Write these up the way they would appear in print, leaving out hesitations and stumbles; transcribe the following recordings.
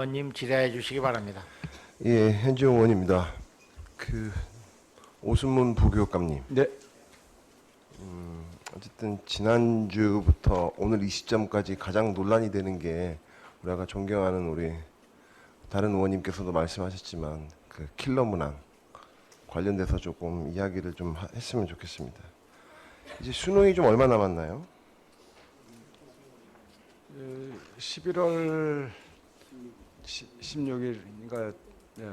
의원님 질의해 주시기 바랍니다. 예, 현지용 의원입니다. 오순문 부교육감님, 네, 어쨌든 지난주부터 오늘 이 시점까지 가장 논란이 되는 게 우리가 존경하는 우리 다른 의원님께서도 말씀하셨지만 그 킬러 문항 관련돼서 조금 이야기를 좀 했으면 좋겠습니다. 이제 수능이 좀 얼마 남았나요? 11월 16일인가요? 네,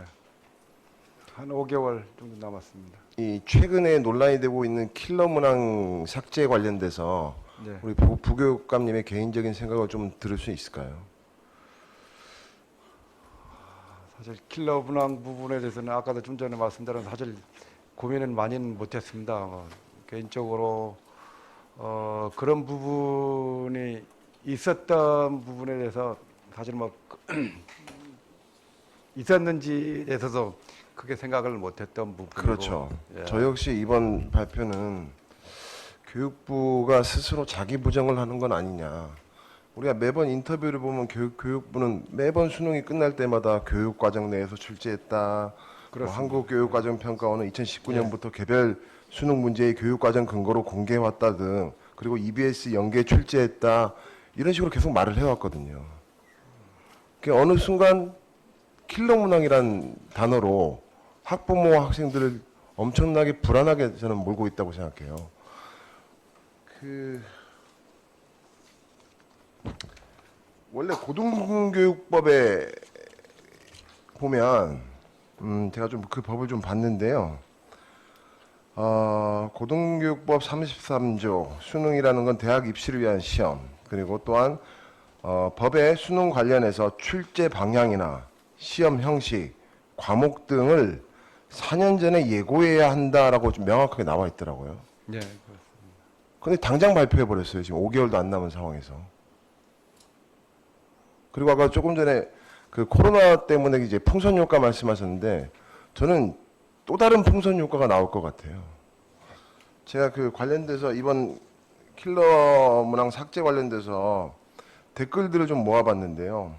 한 5개월 정도 남았습니다. 이 최근에 논란이 되고 있는 킬러 문항 삭제 관련돼서 네, 우리 부교육감님의 개인적인 생각을 좀 들을 수 있을까요? 사실 킬러 분황 부분에 대해서는 아까도 좀 전에 말씀드린 사실 고민은 많이는 못했습니다. 개인적으로 그런 부분이 있었던 부분에 대해서 사실 뭐 있었는지에 대해서도 크게 생각을 못했던 부분이고. 그렇죠. 예. 저 역시 이번 발표는 교육부가 스스로 자기 부정을 하는 건 아니냐. 우리가 매번 인터뷰를 보면 교육부는 매번 수능이 끝날 때마다 교육과정 내에서 출제했다. 그렇습니다. 한국교육과정평가원은 2019년부터 개별 수능 문제의 교육과정 근거로 공개해왔다 등, 그리고 EBS 연계 출제했다, 이런 식으로 계속 말을 해왔거든요. 어느 순간 킬러 문항이란 단어로 학부모와 학생들을 엄청나게 불안하게 저는 몰고 있다고 생각해요. 원래 고등교육법에 보면 제가 좀 그 법을 좀 봤는데요. 고등교육법 33조 수능이라는 건 대학 입시를 위한 시험, 그리고 또한 법의 수능 관련해서 출제 방향이나 시험 형식, 과목 등을 4년 전에 예고해야 한다라고 좀 명확하게 나와 있더라고요. 네, 근데 당장 발표해 버렸어요. 지금 5개월도 안 남은 상황에서. 그리고 아까 조금 전에 그 코로나 때문에 이제 풍선 효과 말씀하셨는데, 저는 또 다른 풍선 효과가 나올 것 같아요. 제가 그 관련돼서 이번 킬러 문항 삭제 관련돼서 댓글들을 좀 모아봤는데요.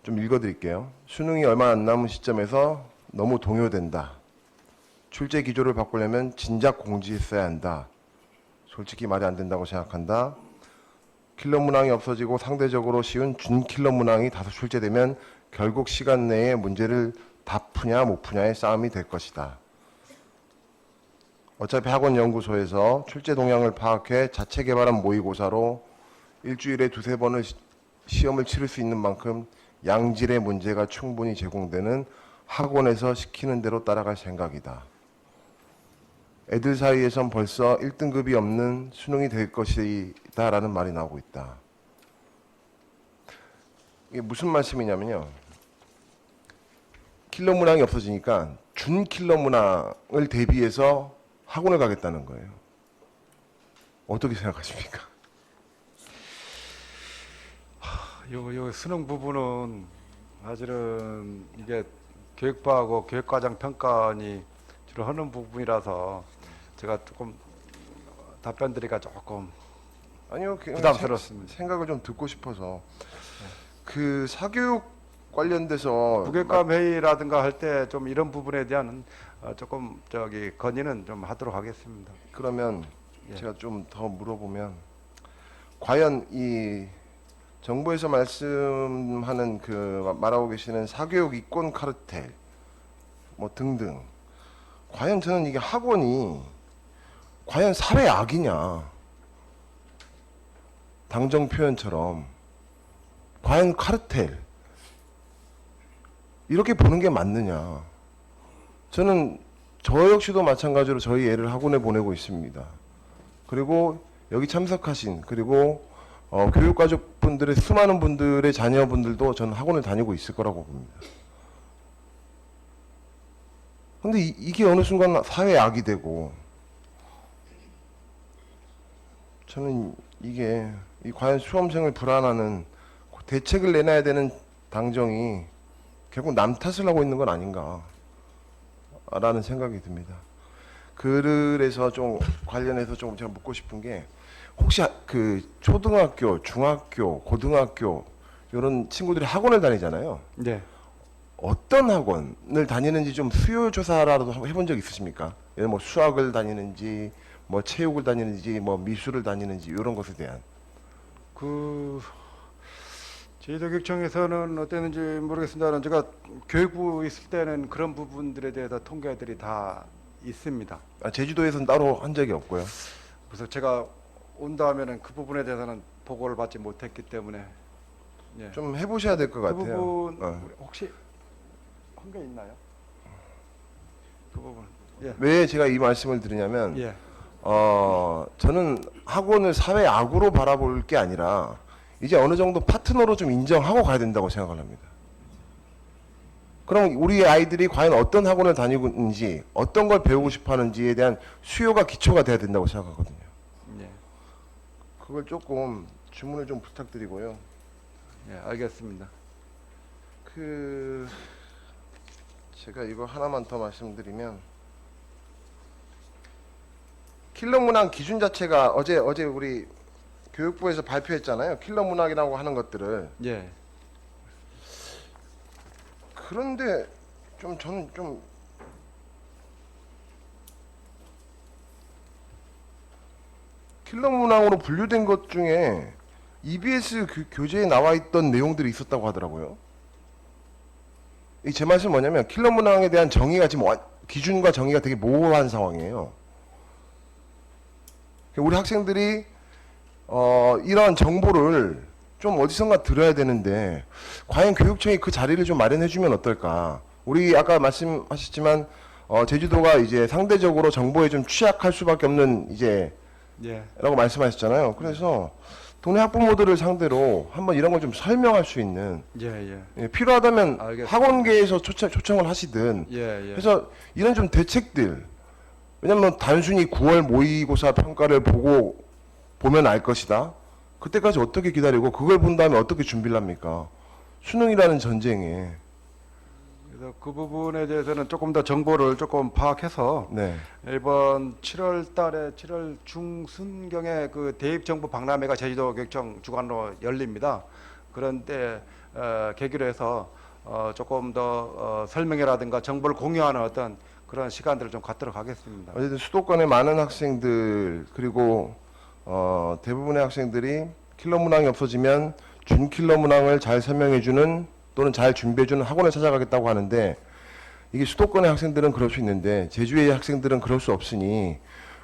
좀 읽어드릴게요. 수능이 얼마 안 남은 시점에서 너무 동요된다. 출제 기조를 바꾸려면 진작 공지했어야 한다. 솔직히 말이 안 된다고 생각한다. 킬러 문항이 없어지고 상대적으로 쉬운 준킬러 문항이 다소 출제되면 결국 시간 내에 문제를 다 푸냐 못 푸냐의 싸움이 될 것이다. 어차피 학원연구소에서 출제 동향을 파악해 자체 개발한 모의고사로 일주일에 두세 번을 시험을 치를 수 있는 만큼 양질의 문제가 충분히 제공되는 학원에서 시키는 대로 따라갈 생각이다. 애들 사이에선 벌써 1등급이 없는 수능이 될 것이다 라는 말이 나오고 있다. 이게 무슨 말씀이냐면요. 킬러 문항이 없어지니까 준 킬러 문항을 대비해서 학원을 가겠다는 거예요. 어떻게 생각하십니까? 요 수능 부분은 사실은 이게 교육부하고 교육과정 평가원이 주로 하는 부분이라서 제가 조금 답변드리기가 조금 아니요, 부담스럽습니다. 생각을 좀 듣고 싶어서. 그 사교육 관련돼서 부교육감 회의라든가 할 때 좀 이런 부분에 대한 조금 건의는 좀 하도록 하겠습니다. 그러면 예. 제가 좀 더 물어보면, 과연 이 정부에서 말씀하는 말하고 계시는 사교육 이권 카르텔 뭐 등등, 과연 저는 이게 학원이 과연 사회 악이냐, 당정 표현처럼 과연 카르텔 이렇게 보는 게 맞느냐. 저는 저 역시도 마찬가지로 저희 애를 학원에 보내고 있습니다. 그리고 여기 참석하신, 그리고 교육가족분들의 수많은 분들의 자녀분들도 저는 학원을 다니고 있을 거라고 봅니다. 근데 이게 어느 순간 사회 악이 되고, 저는 이게 과연 수험생을 불안하는 대책을 내놔야 되는 당정이 결국 남 탓을 하고 있는 건 아닌가라는 생각이 듭니다. 그래서 좀 관련해서 좀 제가 묻고 싶은 게, 혹시 그 초등학교, 중학교, 고등학교 이런 친구들이 학원을 다니잖아요. 네. 어떤 학원을 다니는지 좀 수요 조사라도 해본 적 있으십니까? 예를 뭐 수학을 다니는지, 뭐 체육을 다니는지, 뭐 미술을 다니는지 이런 것에 대한. 그 제주도교육청에서는 어땠는지 모르겠습니다만 제가 교육부 있을 때는 그런 부분들에 대해서 통계들이 다 있습니다. 아, 제주도에서는 따로 한 적이 없고요. 그래서 제가 온 다음에는 그 부분에 대해서는 보고를 받지 못했기 때문에 예. 좀 해보셔야 될 것 그 같아요. 부분 어. 혹시 한 게 있나요? 그 부분 예. 왜 제가 이 말씀을 드리냐면, 예. 저는 학원을 사회 악으로 바라볼 게 아니라 이제 어느 정도 파트너로 좀 인정하고 가야 된다고 생각을 합니다. 그럼 우리 아이들이 과연 어떤 학원을 다니고 있는지, 어떤 걸 배우고 싶어 하는지에 대한 수요가 기초가 돼야 된다고 생각하거든요. 예. 그걸 조금 주문을 좀 부탁드리고요. 예, 알겠습니다. 제가 이거 하나만 더 말씀드리면, 킬러 문항 기준 자체가 어제 우리 교육부에서 발표했잖아요. 킬러 문항이라고 하는 것들을. 예. 그런데 저는 킬러 문항으로 분류된 것 중에 EBS 교재에 나와 있던 내용들이 있었다고 하더라고요. 이 제 말씀은 뭐냐면 킬러 문항에 대한 정의가 지금 기준과 정의가 되게 모호한 상황이에요. 우리 학생들이 이러한 정보를 좀 어디선가 들어야 되는데 과연 교육청이 그 자리를 좀 마련해 주면 어떨까? 우리 아까 말씀하셨지만 제주도가 이제 상대적으로 정보에 좀 취약할 수밖에 없는 이제 예. 라고 말씀하셨잖아요. 그래서 동네 학부모들을 상대로 한번 이런 걸 좀 설명할 수 있는, 예. 예, 필요하다면 알겠습니다. 학원계에서 초청을 하시든, 예. 그래서 이런 좀 대책들, 왜냐면 단순히 9월 모의고사 평가를 보면 알 것이다. 그때까지 어떻게 기다리고 그걸 본 다음에 어떻게 준비를 합니까? 수능이라는 전쟁에. 그래서 그 부분에 대해서는 조금 더 정보를 조금 파악해서 네. 이번 7월 달에 7월 중순경에 그 대입 정보 박람회가 제주도 교육청 주관으로 열립니다. 그런데 계기로 해서 조금 더 설명회라든가 정보를 공유하는 어떤 그런 시간들을 좀 갖도록 하겠습니다. 어쨌든 수도권의 많은 학생들 그리고 대부분의 학생들이 킬러 문항이 없어지면 준 킬러 문항을 잘 설명해주는 또는 잘 준비해주는 학원을 찾아가겠다고 하는데, 이게 수도권의 학생들은 그럴 수 있는데 제주의 학생들은 그럴 수 없으니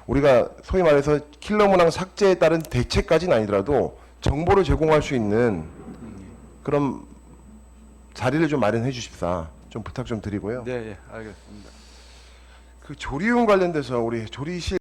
우리가 소위 말해서 킬러 문항 삭제에 따른 대책까지는 아니더라도 정보를 제공할 수 있는 그런 자리를 좀 마련해 주십사. 좀 부탁 좀 드리고요. 네, 예, 알겠습니다. 그 조리원 관련돼서 우리 조리실